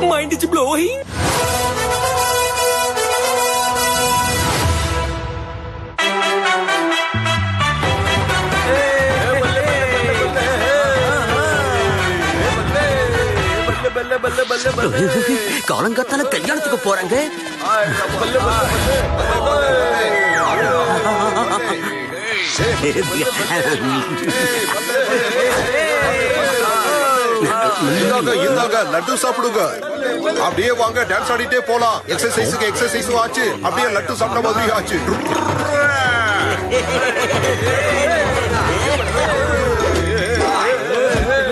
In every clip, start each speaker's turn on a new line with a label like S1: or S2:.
S1: Mind is blowing.
S2: காலங்காத்தால கல்யாணத்துக்கு போறாங்க.
S3: லட்டு சாப்பிடுங்க. அப்படியே வாங்க, டான்ஸ் ஆடிட்டே போலாம். எக்ஸசைஸுக்கு எக்ஸசைஸும் ஆச்சு, அப்படியே லட்டு சாப்பிட்ட மாதிரி ஆச்சு.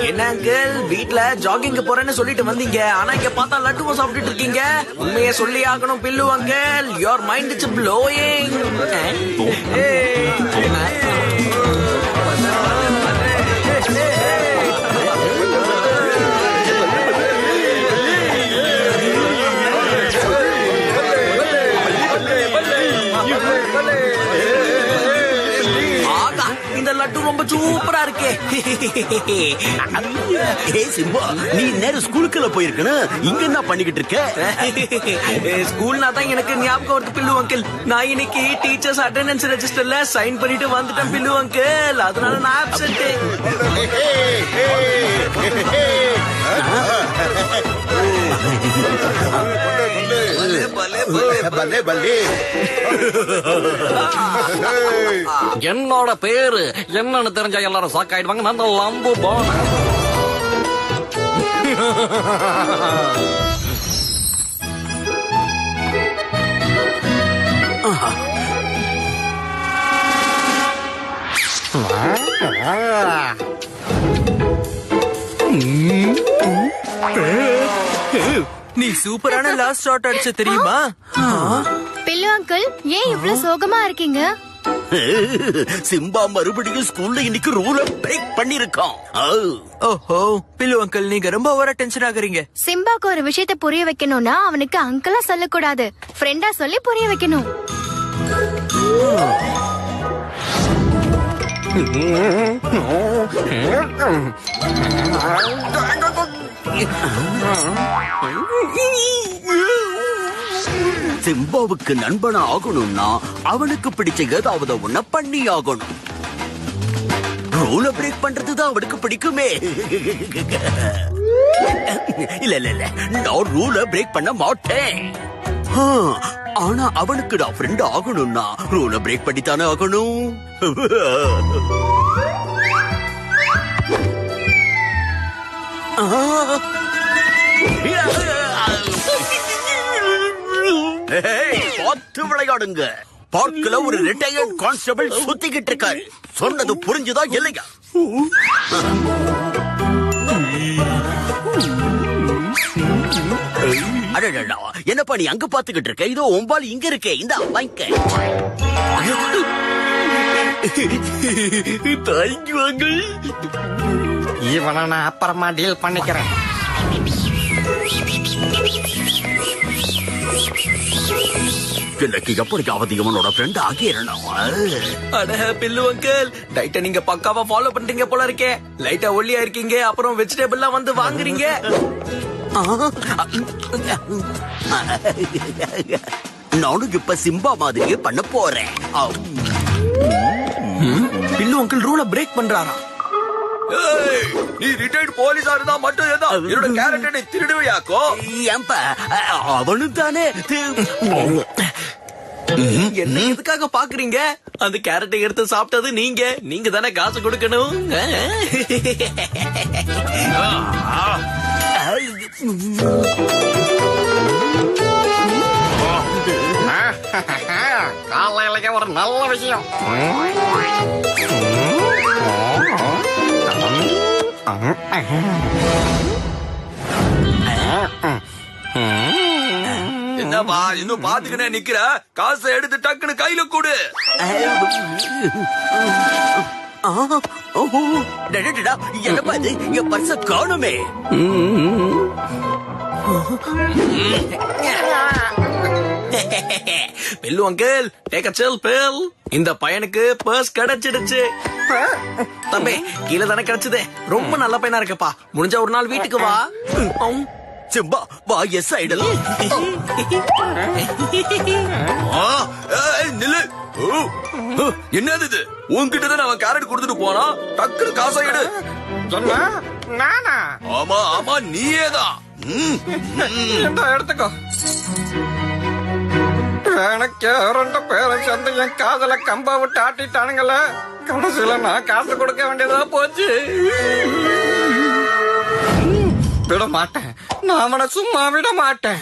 S1: என்ன அங்கிள், வீட்ல ஜாகிங் போறேன்னு சொல்லிட்டு வந்தீங்க, ஆனா இங்க பார்த்தா லட்டுவும் சாப்பிட்டுட்டு இருக்கீங்க. உண்மையை சொல்லி ஆகணும் bill uncle, your mind is blowing. Laddu ரொம்ப சூப்பரா இருக்கே.
S2: சிம்பா, நீ நேரம் ஸ்கூலுக்குள்ள போயிருக்கணும், இங்க என்ன பண்ணிக்கிட்டு இருக்க?
S1: ஸ்கூல்னா தான் எனக்கு ஞாபகம் வருது பில்லு அங்கிள். நான் இன்னைக்கு டீச்சர்ஸ் அட்டெண்டன்ஸ் ரெஜிஸ்டர்ல சைன் பண்ணிட்டு வந்துட்டேன் பில்லு அங்கிள், அதனால நான் ஆப்சென்ட்.
S4: என்னோட பேரு என்னன்னு தெரிஞ்சா எல்லாரும் சாக்காயிடுவாங்க. நான் லம்பு போன
S1: நீ சூப்பரான லாஸ்ட் ஷாட் அடிச்ச தெரியுமா?
S5: பில்லு அங்கிள், ஏன் இவ்ளோ சோகமா இருக்கீங்க?
S2: சிம்பா மறுபடியும் ஸ்கூல்ல இன்னைக்கு ரூல பிரேக் பண்ணிருக்கான்.
S1: ஓஹோ, பில்லு அங்கிள் நீங்க ரொம்ப ஓவரா டென்ஷன் ஆகுறீங்க.
S5: சிம்பாக்கு ஒரு விஷயத்தை புரிய வைக்கணும்னா அவனுக்கு அங்கிளா சொல்லக்கூடாது, ஃப்ரெண்டா சொல்லி புரிய வைக்கணும்.
S2: சிம்பாவுக்கு நண்பனா ஆகணும்னா அவனுக்கு பிடிச்ச ஏதாவது ஒண்ண பண்ணி ஆகணும். ரூல பிரேக் பண்றதுதான் அவனுக்கு பிடிக்குமே. இல்ல இல்ல இல்ல, நான் ரூல பிரேக் பண்ண மாட்டேன். ஆனா அவனுக்கு நான் ஃப்ரெண்ட் ஆகணும்னா ரூல பிரேக் பண்ணித்தானே ஆகணும். பார்த்து விளையாடுங்க. பார்க்கல ஒரு ரிட்டையர்ட் கான்ஸ்டபிள் சுத்திக்கிட்டு இருக்காரு. சொன்னது புரிஞ்சுதா இல்லையா? அடடா, என்னப்பா நீ அங்க பாத்துக்கிட்டு இருக்க? இதோ ஒம்பால் இங்க இருக்கே, இந்த வாங்கிக்க. Thank you uncle.
S4: இவனை நான் அப்புறமா டீல் பண்ணிக்கிறேன்.
S2: இன்னைக்கு எப்படியாவது இவனோட ஃப்ரெண்ட் ஆகிரணும்.
S1: அட பில்லு அங்கிள், டைட்ட நீங்க பக்காவா ஃபாலோ பண்றீங்க போல இருக்கே. லைட்டா ஒல்லியா இருக்கீங்க, அப்புறம் வெஜிடபிள்லாம் வந்து வாங்குறீங்க.
S2: நானும் இப்ப சிம்பா மாதிரியே பண்ண போறேன்.
S1: பில்லு அங்கிள் ரூல பிரேக் பண்றாரா? நீ ரிட்டையர்ட் போலீஸா இருந்தா மட்டும் ஏதா என்னோட கேரக்டரை திருடுவையாக்கோ?
S2: ஏன்பா அவனும் தானே.
S1: என்ன எதுக்காக பாக்குறீங்க? அந்த கேரட்டை எடுத்து சாப்பிட்டது நீங்க தானே காசு கொடுக்கணும்.
S4: காலையிலேயே ஒரு நல்ல விஷயம்.
S1: என்னப்பா இன்னும் பாத்துக்கிட்டே நிக்கிற? காசை எடுத்து டக்குன்னு கையில கொடு.
S2: என்னப்பா இது? என் பர்ஸ காணுமே.
S1: Bill uncle, take a chill pill. இந்த பையனுக்கு பர்ஸ் கிடைச்சிடுச்சு. தம்பி, கீழே தானே கிடைச்சது. ரொம்ப நல்ல பையனா இருக்கப்பா. முடிஞ்ச ஒரு நாள் வீட்டுக்கு வா.
S2: சிம்பா வா எஸ் ஆயிடலாம். நில்லு. என்னது இது? உன்கிட்ட தான் அவன் கேரட் கொடுத்துட்டு போனா டக்குனு காசை எடு.
S4: நானா?
S2: ஆமா ஆமா நீயேதான்.
S4: எடுத்துக்கோ. எனக்கு 2 பேரும் சேர்ந்து என் காதல கம்பா விட்டு ஆட்டிட்டானுங்கள. கடைசியில நான் காசு கொடுக்க வேண்டியதா போச்சு. விட மாட்டேன், நான் அவனை சும்மா விட மாட்டேன்.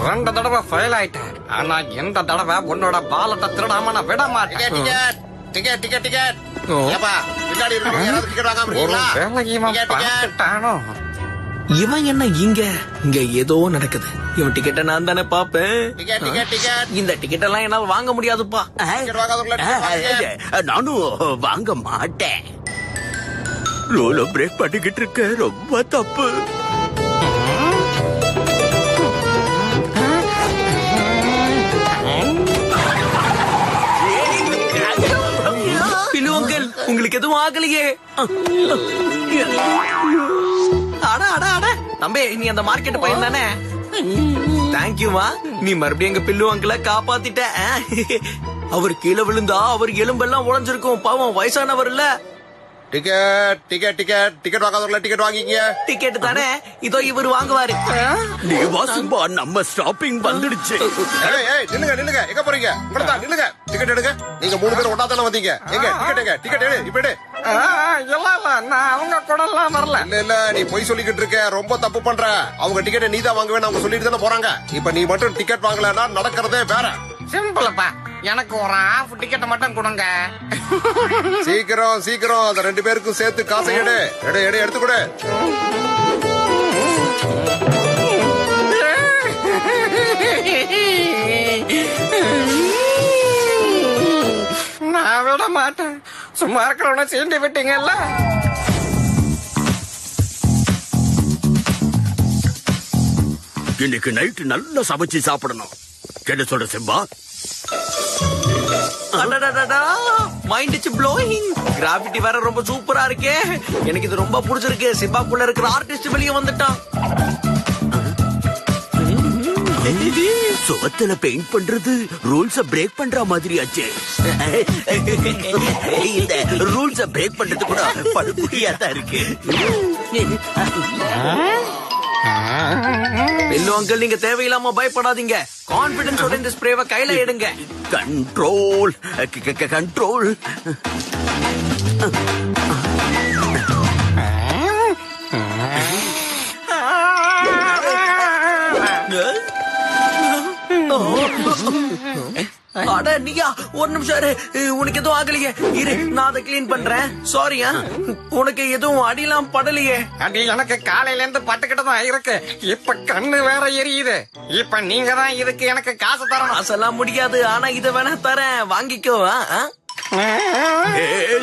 S4: ரெண்டு தடவை ஃபெயில் ஆயிட்டேன். ஆனா எந்த தடவை உன்னோட பாலத்தை திருடாம நான் விட மாட்டேன்.
S1: இவன் என்ன இங்க இங்க ஏதோ நடக்குது. இவன் டிக்கெட்டை நான் தானே பாப்பேன். இந்த டிக்கெட் எல்லாம் என்னால வாங்க முடியாதுப்பா.
S2: நானும் வாங்க மாட்டேன். ரோல பிரேக் பண்ணிக்கிட்டு இருக்க, ரொம்ப தப்பு.
S1: பில்லு அங்கிள், உங்களுக்கு எதுவும் ஆகலையே? அட அட அட தம்பி, நீ அந்த மார்க்கெட் பையன் தானே? தேங்க்யூமா, நீ மறுபடியும் எங்க பில்லு அங்கிள காப்பாத்திட்ட. அவர் கீழே விழுந்தா அவர் எலும்பெல்லாம் உடைஞ்சிருக்கும். பாவம், வயசானவர் இல்ல.
S3: டிக்கெட் வாங்காதவங்கள டிக்கெட் வாங்கிங்க.
S1: டிக்கெட் தானே, இதோ இவர் வாங்குவாரு.
S2: தேவா சிம்பா, நம்ம ஸ்டாப்பிங் வந்துடுச்சு.
S3: நில்லுங்க, எங்க போறீங்க? நில்லுங்க, டிக்கெட் எடுங்க. நீங்க 3 பேரும் ஒண்ணா தானே வந்தீங்க. எங்க டிக்கெட் எடு, இப்ப எடு.
S4: நான் அவங்க கூட எல்லாம் வரல.
S3: இல்ல நீ பொய் சொல்லிக்கிட்டு இருக்க, ரொம்ப தப்பு பண்ற. அவங்க டிக்கெட்டை நீ தான் வாங்குவேன்னு அவங்க சொல்லிட்டு தானே போறாங்க. இப்ப நீ மட்டும் டிக்கெட் வாங்கலன்னா நடக்கிறதே வேற.
S4: சிம்பிள்ப்பா, எனக்கு ஒரு half டிக்கெட் மட்டும் கொடுங்க.
S3: சீக்கிரம் அந்த 2 பேருக்கும் சேர்த்து காசை எடு. எடுத்து கொடு.
S4: நான் விட மாட்டேன். சும்மா இருக்கிறவன சீண்டி விட்டீங்கல்ல.
S2: இன்னைக்கு நைட்டு நல்லா சமைச்சு சாப்பிடணும். என்ன சொல்ற Simba?
S1: Mind is blowing. Graffiti வேற ரொம்ப சூப்பரா இருக்கே. எனக்கு இது ரொம்ப பிடிச்சிருக்கு. சிம்பாக்குள்ள இருக்கிற ஆர்டிஸ்ட் வெளியே வந்துட்டான்.
S2: சுவத்துல பெயிண்ட் பண்றது ரூல்ஸ பிரேக் பண்ற மாதிரி ஆச்சு. இந்த ரூல்ஸ பிரேக் பண்றது கூட படுகுடியா தான் இருக்கு.
S1: பில்லு அங்கிள், நீங்க தேவையில்லாம பயப்படாதீங்க. கான்பிடன்ஸோட இந்த ஸ்ப்ரேவை கையில எடுங்க.
S2: கண்ட்ரோல்.
S1: அட நீயா, ஒரு நிமிஷம் இரு. உனக்கு எதுவும் ஆகலையே? இரு, நான் அதை கிளீன் பண்றேன். சாரியா, உனக்கு எதுவும் அடிலாம் படலையே?
S4: அடி எனக்கு காலையில இருந்து பட்டுக்கிட்டு தான் இருக்கு. இப்ப கண்ணு வேற எரியுது. இப்ப நீங்க தான் இதுக்கு எனக்கு காசு தரணும்.
S1: காசெல்லாம் முடியாது, ஆனா இதை வேணா தரேன், வாங்கிக்கோ.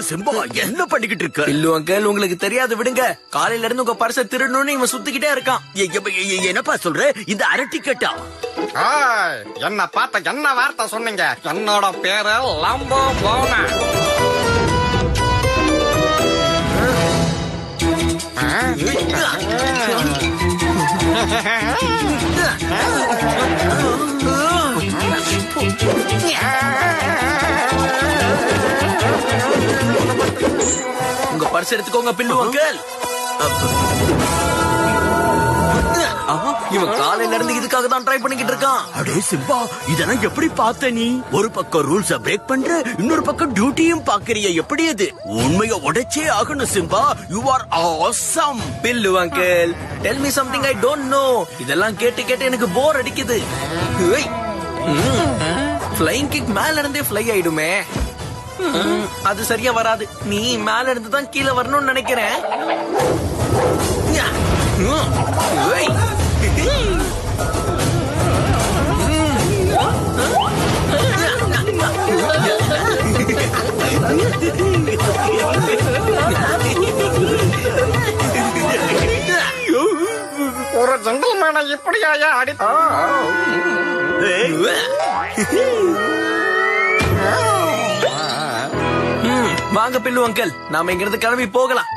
S2: சிம்பா, என்ன பண்ணிக்கிட்டு இருக்க?
S1: பில்லு அங்கிள், உங்களுக்கு தெரியாது, விடுங்க. காலையில இருந்து உங்க பர்ச திருடணும்னு இவன் சுத்திக்கிட்டே இருக்கான்.
S2: என்னப்பா சொல்ற? இந்த அரை டிக்கெட்டா?
S4: என்ன பார்த்த என்ன வார்த்தை சொன்னீங்க? என்னோட பேரு லம்போ போனா.
S1: உங்க பர்ஸ் எடுத்துக்கோங்க பில்லு அங்கிள். இவன் காலையில இருந்து இதுக்காக தான் ட்ரை பண்ணிக்கிட்டு இருக்கான்.
S2: அடே சிம்பா, இதெல்லாம் எப்படி பார்த்த நீ? ஒரு பக்கம் ரூல்ஸ பிரேக் பண்ற, இன்னொரு பக்கம் டியூட்டியும் பாக்குறிய. எப்படி அது? உண்மையை உடைச்சே ஆகணும் Simba. You are awesome.
S1: Bill uncle, tell me something I don't know. இதெல்லாம் கேட்டு எனக்கு போர் அடிக்குது. ஃப்ளைங் கிக் மேல இருந்தே ஃப்ளை ஆயிடுமே. அது சரியா வராது. நீ மேல இருந்து தான் கீழே வரணும்னு நினைக்கிறேன்.
S4: ஜென்டில்மேனை இப்படியா அடி
S1: வாங்க பில்லு அங்கிள் நாம இங்க இருந்து கிளம்பி போகலாம்.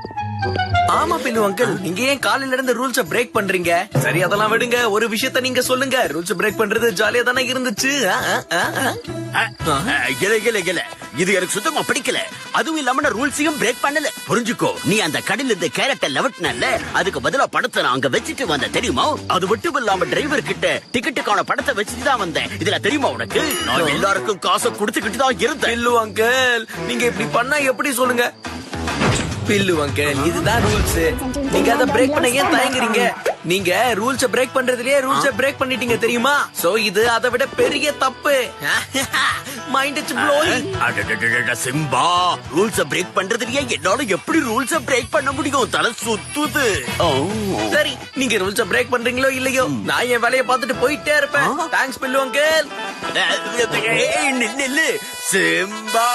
S1: ஆமா பில்லு அங்கிள், நீங்க ஏன் காலையில இருந்து ரூல்ஸ பிரேக் பண்றீங்க? சரி அதெல்லாம் விடுங்க, ஒரு விஷயத்த நீங்க சொல்லுங்க. ரூல்ஸ் பிரேக் பண்றது ஜாலியா தானே இருந்துச்சு.
S2: இது எனக்கு சுத்தமா பிடிக்கல. அதுவும் இல்லாம நான் ரூல்ஸையும் பிரேக் பண்ணல. புரிஞ்சுக்கோ, நீ அந்த கடையில இந்த கேரட்டை லெவட்னல, அதுக்கு பதிலா பணத்தை நான் அங்க வச்சுட்டு வந்த தெரியுமா? அது மட்டும் இல்லாம டிரைவர் கிட்ட டிக்கெட்டுக்கான பணத்தை வச்சுட்டு தான் வந்தேன். இதுல தெரியுமா உனக்கு? நான் எல்லாருக்கும் காசை கொடுத்துக்கிட்டு தான் இருந்தேன்.
S1: பில்லு அங்கிள், நீங்க இப்படி பண்ணா எப்படி சொல்லுங்க? பில்லு அங்கிள், இதுதான் ரூல்ஸ். நீங்க அதை பிரேக் பண்ண ஏன் தயங்குறீங்க? நீங்க ரூல்ஸ பிரேக் பண்றதுலயே ரூல்ஸ பிரேக் பண்ணிட்டீங்க தெரியுமா? சோ இது அதை விட பெரிய தப்பு. Mind it's blowing.
S2: Simba, rules break பண்றதுலயே என்னால எப்படி ரூல்ஸ பிரேக் பண்ண முடியும்? தலை சுத்துது.
S1: சரி, நீங்க ரூல்ஸ பிரேக் பண்றீங்களோ இல்லையோ, நான் என் வேலையை பார்த்துட்டு போயிட்டே இருப்பேன். Thanks bill uncle.
S2: நில்லு சிம்பா.